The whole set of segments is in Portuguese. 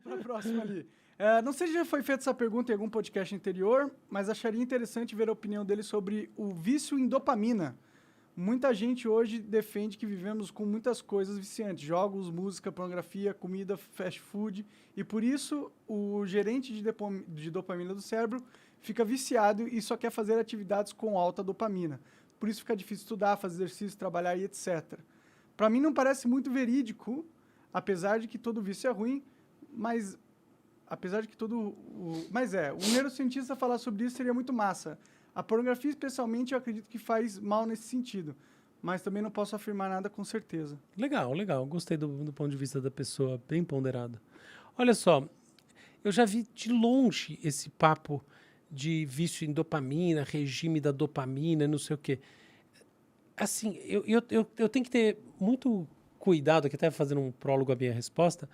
para a próxima ali. Não sei se já foi feita essa pergunta em algum podcast anterior, mas acharia interessante ver a opinião dele sobre o vício em dopamina. Muita gente hoje defende que vivemos com muitas coisas viciantes, jogos, música, pornografia, comida, fast food, e por isso o gerente de dopamina do cérebro fica viciado e só quer fazer atividades com alta dopamina. Por isso fica difícil estudar, fazer exercício, trabalhar e etc. Para mim não parece muito verídico, apesar de que todo vício é ruim, mas o neurocientista falar sobre isso seria muito massa. A pornografia, especialmente, eu acredito que faz mal nesse sentido, mas também não posso afirmar nada com certeza. Legal. Gostei do ponto de vista da pessoa, bem ponderado. Olha só, eu já vi de longe esse papo de vício em dopamina, regime da dopamina, não sei o quê. Assim, eu tenho que ter muito cuidado, aqui até fazendo um prólogo à minha resposta,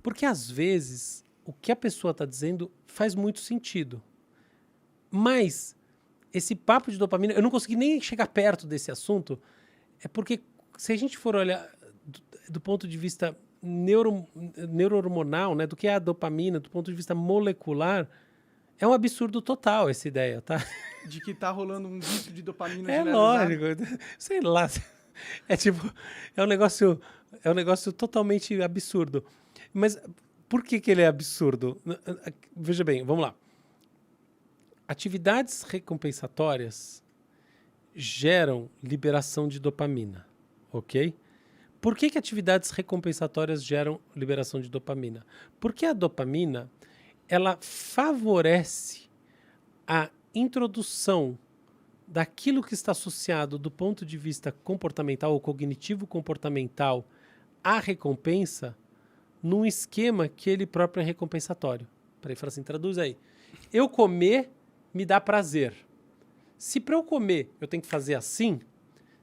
porque às vezes o que a pessoa está dizendo faz muito sentido. Mas esse papo de dopamina, eu não consegui nem chegar perto desse assunto, é porque se a gente for olhar do ponto de vista neurohormonal, né, do que é a dopamina, do ponto de vista molecular, é um absurdo total essa ideia, tá? De que tá rolando um vício de dopamina É generalizado. lógico, sei lá, é tipo, é um negócio totalmente absurdo. Mas por que ele é absurdo? Veja bem, vamos lá. Atividades recompensatórias geram liberação de dopamina, ok? Por que atividades recompensatórias geram liberação de dopamina? Porque a dopamina, ela favorece a introdução daquilo que está associado do ponto de vista comportamental ou cognitivo-comportamental à recompensa num esquema que ele próprio é recompensatório. Peraí, fala assim, traduz aí. Eu comer me dá prazer. Se para eu comer eu tenho que fazer assim,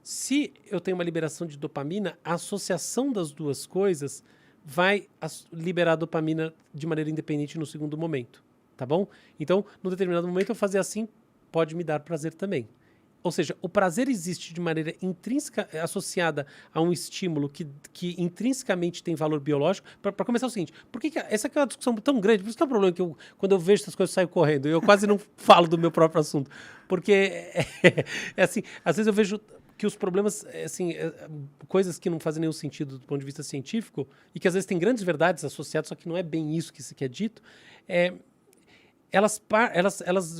se eu tenho uma liberação de dopamina, a associação das duas coisas vai liberar dopamina de maneira independente no segundo momento, tá bom? Então, num determinado momento eu fazer assim pode me dar prazer também. Ou seja, o prazer existe de maneira intrínseca, associada a um estímulo que intrinsecamente tem valor biológico. Para começar é o seguinte, por que essa aqui é uma discussão tão grande? Por isso que é um problema que quando eu vejo essas coisas, eu saio correndo. Eu quase não falo do meu próprio assunto. Porque, é assim, às vezes eu vejo que os problemas, assim, coisas que não fazem nenhum sentido do ponto de vista científico, e que às vezes tem grandes verdades associadas, só que não é bem isso que é dito, elas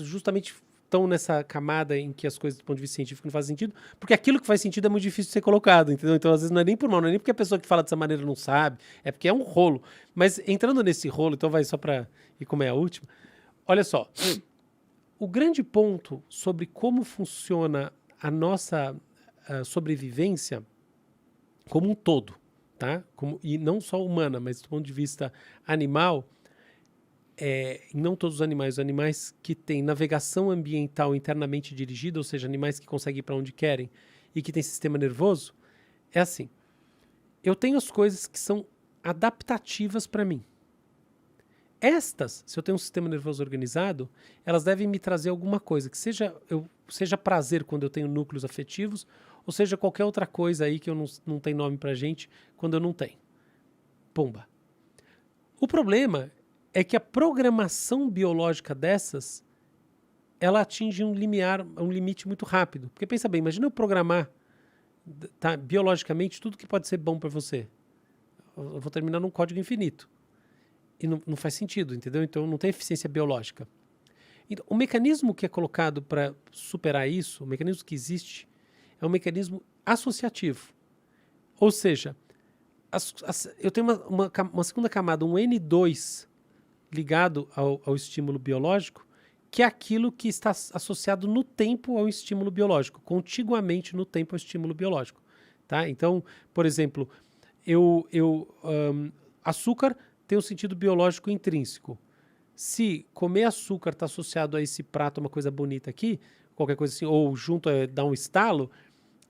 justamente estão nessa camada em que as coisas do ponto de vista científico não fazem sentido, porque aquilo que faz sentido é muito difícil de ser colocado, entendeu? Então, às vezes, não é nem por mal, não é nem porque a pessoa que fala dessa maneira não sabe, é porque é um rolo. Mas entrando nesse rolo, então vai só para... E como é a última, olha só, o grande ponto sobre como funciona a nossa sobrevivência como um todo, tá? E não só humana, mas do ponto de vista animal, não todos os animais que têm navegação ambiental internamente dirigida, ou seja, animais que conseguem ir para onde querem e que têm sistema nervoso, é assim. Eu tenho as coisas que são adaptativas para mim. Estas, se eu tenho um sistema nervoso organizado, elas devem me trazer alguma coisa, que seja prazer quando eu tenho núcleos afetivos, ou seja qualquer outra coisa aí que eu não tenho nome pra gente quando eu não tenho. Pumba. O problema é que a programação biológica dessas, ela atinge um limite muito rápido. Porque pensa bem, imagina eu programar biologicamente tudo que pode ser bom para você. Eu vou terminar num código infinito. E não faz sentido, entendeu? Então não tem eficiência biológica. Então, o mecanismo que é colocado para superar isso, o mecanismo que existe, é um mecanismo associativo. Ou seja, eu tenho uma segunda camada, um N2 ligado ao estímulo biológico, que é aquilo que está associado no tempo ao estímulo biológico, contiguamente no tempo ao estímulo biológico. Tá? Então, por exemplo, açúcar tem um sentido biológico intrínseco. Se comer açúcar está associado a esse prato, uma coisa bonita aqui, qualquer coisa assim, ou junto dar um estalo,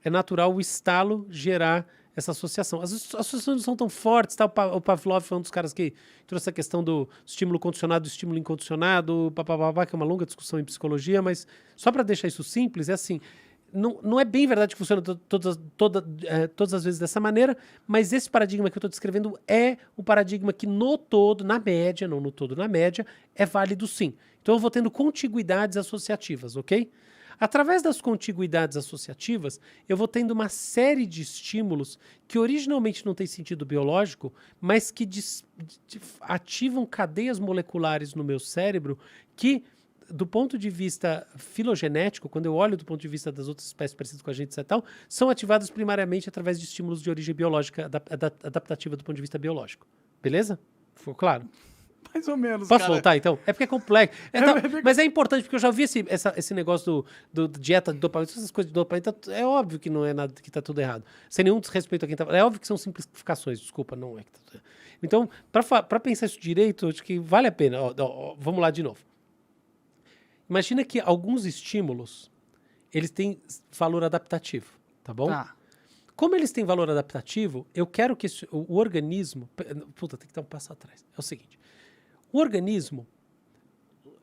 é natural o estalo gerar essa associação. As associações não são tão fortes, tá? O Pavlov foi um dos caras que trouxe essa questão do estímulo condicionado e estímulo incondicionado, que é uma longa discussão em psicologia, mas só para deixar isso simples, é assim, não é bem verdade que funciona todas as vezes dessa maneira, mas esse paradigma que eu estou descrevendo é o paradigma que no todo, na média, não no todo, na média, é válido sim. Então eu vou tendo contiguidades associativas, ok? Através das contiguidades associativas, eu vou tendo uma série de estímulos que originalmente não têm sentido biológico, mas que ativam cadeias moleculares no meu cérebro que, do ponto de vista filogenético, quando eu olho do ponto de vista das outras espécies parecidas com a gente e tal, são ativadas primariamente através de estímulos de origem biológica, adaptativa do ponto de vista biológico. Beleza? Ficou claro? Mais ou menos, Posso cara. voltar, então? É porque é complexo. Mas é importante, porque eu já vi esse negócio do dieta de dopamina, essas coisas de dopamina, é óbvio que não é nada, que tá tudo errado. Sem nenhum desrespeito a quem tá... É óbvio que são simplificações, desculpa, não é que tá tudo errado. Então, para pensar isso direito, acho que vale a pena. Vamos lá de novo. Imagina que alguns estímulos, eles têm valor adaptativo, tá bom? Tá. Como eles têm valor adaptativo, eu quero que o organismo... Puta, tem que dar um passo atrás. É o seguinte... O organismo,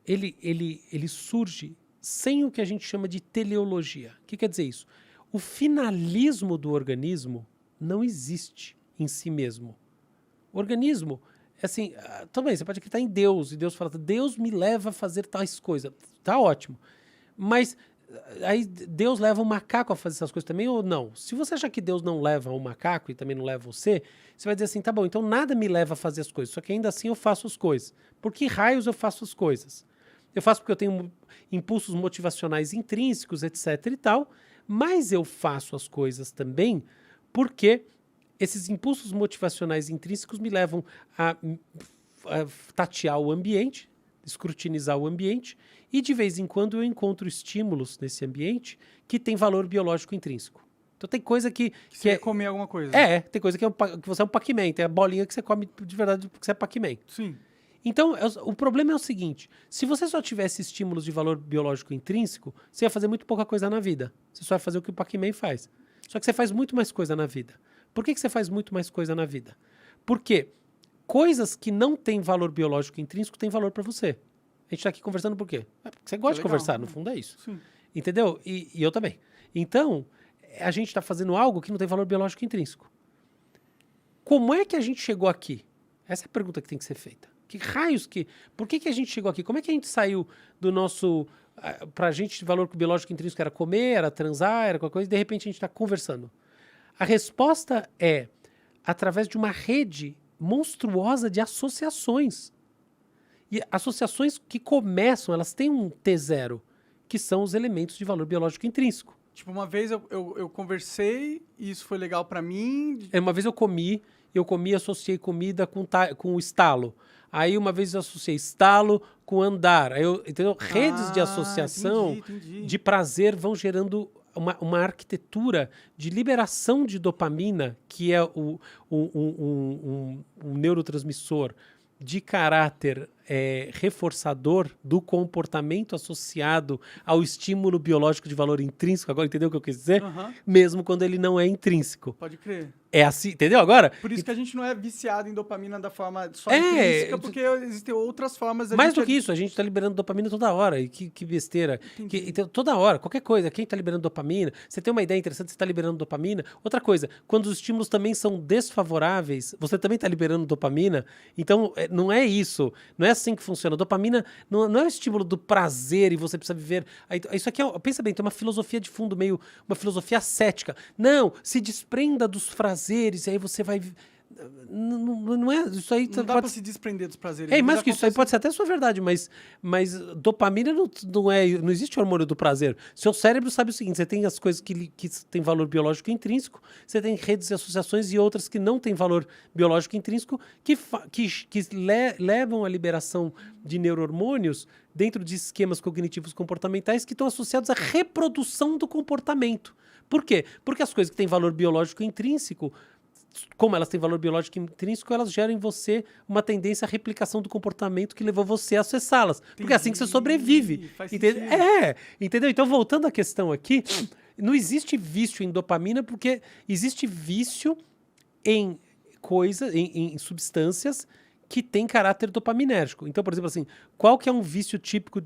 ele surge sem o que a gente chama de teleologia. O que quer dizer isso? O finalismo do organismo não existe em si mesmo. O organismo, assim, também, você pode acreditar em Deus, e Deus fala, Deus me leva a fazer tais coisas. Tá ótimo. Mas aí Deus leva o macaco a fazer essas coisas também ou não? Se você achar que Deus não leva o macaco e também não leva você vai dizer assim, tá bom, então nada me leva a fazer as coisas, só que ainda assim eu faço as coisas. Por que raios eu faço as coisas? Eu faço porque eu tenho impulsos motivacionais intrínsecos, etc e tal, mas eu faço as coisas também porque esses impulsos motivacionais intrínsecos me levam a tatear o ambiente, escrutinizar o ambiente, e de vez em quando eu encontro estímulos nesse ambiente que tem valor biológico intrínseco. Então tem coisa que Você é vai comer alguma coisa. tem coisa que você é um Pac-Man, tem a bolinha que você come de verdade porque você é Pac-Man. Sim. Então, o problema é o seguinte, se você só tivesse estímulos de valor biológico intrínseco, você ia fazer muito pouca coisa na vida. Você só ia fazer o que o Pac-Man faz. Só que você faz muito mais coisa na vida. Por que você faz muito mais coisa na vida? Porque coisas que não têm valor biológico intrínseco têm valor para você. A gente está aqui conversando por quê? Porque você gosta de conversar, no fundo é isso. Sim. Entendeu? E eu também. Então, a gente está fazendo algo que não tem valor biológico intrínseco. Como é que a gente chegou aqui? Essa é a pergunta que tem que ser feita. Que raios que... Por que a gente chegou aqui? Como é que a gente saiu do nosso... Pra gente, valor biológico intrínseco era comer, era transar, era qualquer coisa, e de repente a gente está conversando. A resposta é através de uma rede monstruosa de associações. E associações que começam, elas têm um T0, que são os elementos de valor biológico intrínseco. Tipo, uma vez eu conversei e isso foi legal pra mim. Uma vez eu comi e associei comida com o estalo. Aí uma vez eu associei estalo com andar. Aí entendeu? Redes de associação entendi. de prazer vão gerando uma arquitetura de liberação de dopamina, que é um neurotransmissor de caráter reforçador do comportamento associado ao estímulo biológico de valor intrínseco. Agora, entendeu o que eu quis dizer? Uhum. Mesmo quando ele não é intrínseco. Pode crer. É assim, entendeu agora? Por isso que a gente não é viciado em dopamina da forma só intrínseca, porque existem outras formas... Mais do que isso, a gente está liberando dopamina toda hora. E que besteira. Então, toda hora, qualquer coisa. Quem está liberando dopamina? Você tem uma ideia interessante, você está liberando dopamina. Outra coisa, quando os estímulos também são desfavoráveis, você também está liberando dopamina. Então, não é isso. Não é assim que funciona. Dopamina não é o estímulo do prazer e você precisa viver... Isso aqui, pensa bem, tem uma filosofia de fundo, meio uma filosofia ascética. Não, se desprenda dos prazeres e aí você vai... Não é isso aí. Não dá pra se desprender dos prazeres. Mais que isso aí pode ser até sua verdade, mas dopamina não existe hormônio do prazer. Seu cérebro sabe o seguinte: você tem as coisas que têm valor biológico intrínseco, você tem redes de associações e outras que não têm valor biológico intrínseco, que levam à liberação de neurohormônios dentro de esquemas cognitivos comportamentais que estão associados à reprodução do comportamento. Por quê? Porque as coisas que têm valor biológico intrínseco, como elas têm valor biológico intrínseco, elas geram em você uma tendência à replicação do comportamento que levou você a acessá-las. Porque é assim que você sobrevive. Entendeu? Então, voltando à questão aqui, não existe vício em dopamina porque existe vício em em substâncias que têm caráter dopaminérgico. Então, por exemplo, assim, qual que é um vício típico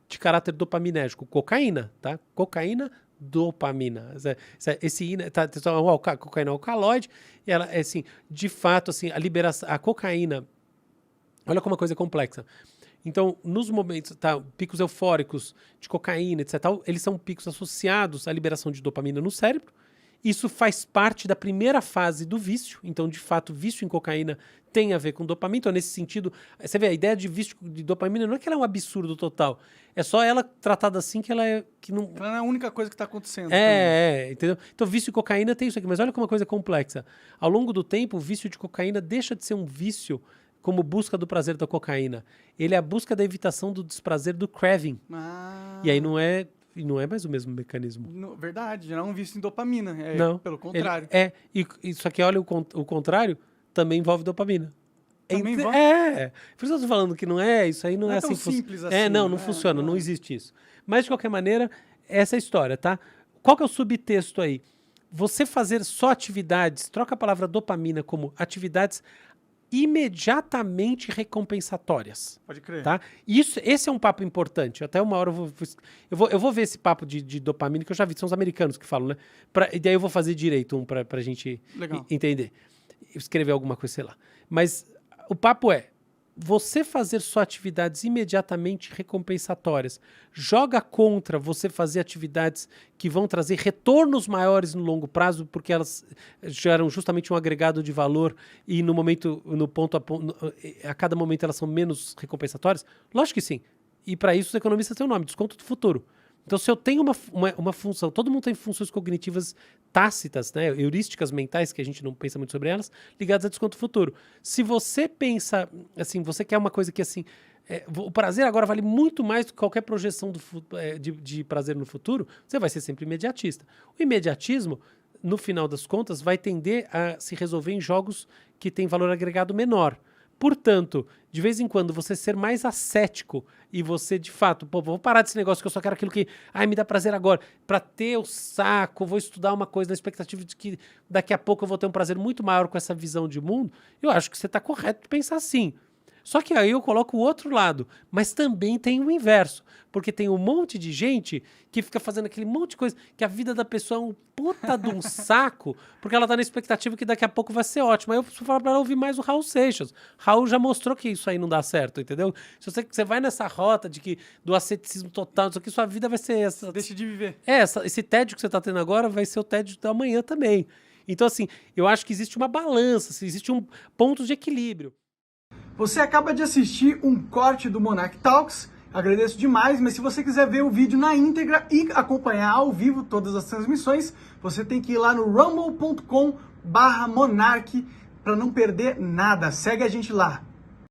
de caráter dopaminérgico? Cocaína, tá? Cocaína, dopamina. Esse cocaína alcaloide, ela é assim, de fato, assim, a cocaína, olha como uma coisa complexa. Então, nos momentos, picos eufóricos de cocaína, etc., eles são picos associados à liberação de dopamina no cérebro. Isso faz parte da primeira fase do vício. Então, de fato, vício em cocaína tem a ver com dopamina. Então, nesse sentido, você vê, a ideia de vício de dopamina não é que ela é um absurdo total. É só ela tratada assim que ela é... Que não... Ela não é a única coisa que está acontecendo. Entendeu? Então, vício em cocaína tem isso aqui. Mas olha como uma coisa complexa. Ao longo do tempo, o vício de cocaína deixa de ser um vício como busca do prazer da cocaína. Ele é a busca da evitação do desprazer do craving. E aí não é mais o mesmo mecanismo. Verdade, já não é um vício em dopamina. Não. Pelo contrário. Só que olha o contrário, também envolve dopamina. Também envolve? Por isso eu tô falando que não é, isso aí não é tão assim. Simples assim. Não funciona, não existe isso. Mas, de qualquer maneira, essa é a história, tá? Qual que é o subtexto aí? Você fazer só atividades, troca a palavra dopamina como atividades imediatamente recompensatórias. Pode crer. Tá? Esse é um papo importante. Até uma hora eu vou ver esse papo de dopamina, que eu já vi, são os americanos que falam, né? E daí eu vou fazer direito pra gente entender. Escrever alguma coisa, sei lá. Mas o papo é, você fazer só atividades imediatamente recompensatórias joga contra você fazer atividades que vão trazer retornos maiores no longo prazo, porque elas geram justamente um agregado de valor e a cada momento elas são menos recompensatórias? Lógico que sim. E para isso os economistas têm um nome, desconto do futuro. Então, se eu tenho uma função, todo mundo tem funções cognitivas tácitas, né, heurísticas mentais, que a gente não pensa muito sobre elas, ligadas a desconto futuro. Se você pensa, assim, você quer uma coisa que, assim, o prazer agora vale muito mais do que qualquer projeção de prazer no futuro, você vai ser sempre imediatista. O imediatismo, no final das contas, vai tender a se resolver em jogos que têm valor agregado menor. Portanto, de vez em quando, você ser mais ascético e você, de fato, vou parar desse negócio que eu só quero aquilo que, me dá prazer agora, para ter o saco, vou estudar uma coisa na expectativa de que daqui a pouco eu vou ter um prazer muito maior com essa visão de mundo, eu acho que você está correto de pensar assim. Só que aí eu coloco o outro lado, mas também tem o inverso, porque tem um monte de gente que fica fazendo aquele monte de coisa, que a vida da pessoa é um puta de um saco, porque ela tá na expectativa que daqui a pouco vai ser ótimo. Aí eu preciso falar pra ela ouvir mais o Raul Seixas. Raul já mostrou que isso aí não dá certo, entendeu? Se você vai nessa rota do asceticismo total, isso aqui, sua vida vai ser essa. Deixa de viver. Esse tédio que você tá tendo agora vai ser o tédio da manhã também. Então, assim, eu acho que existe uma balança, existe um ponto de equilíbrio. Você acaba de assistir um corte do Monarch Talks, agradeço demais, mas se você quiser ver o vídeo na íntegra e acompanhar ao vivo todas as transmissões, você tem que ir lá no rumble.com/monarch para não perder nada. Segue a gente lá.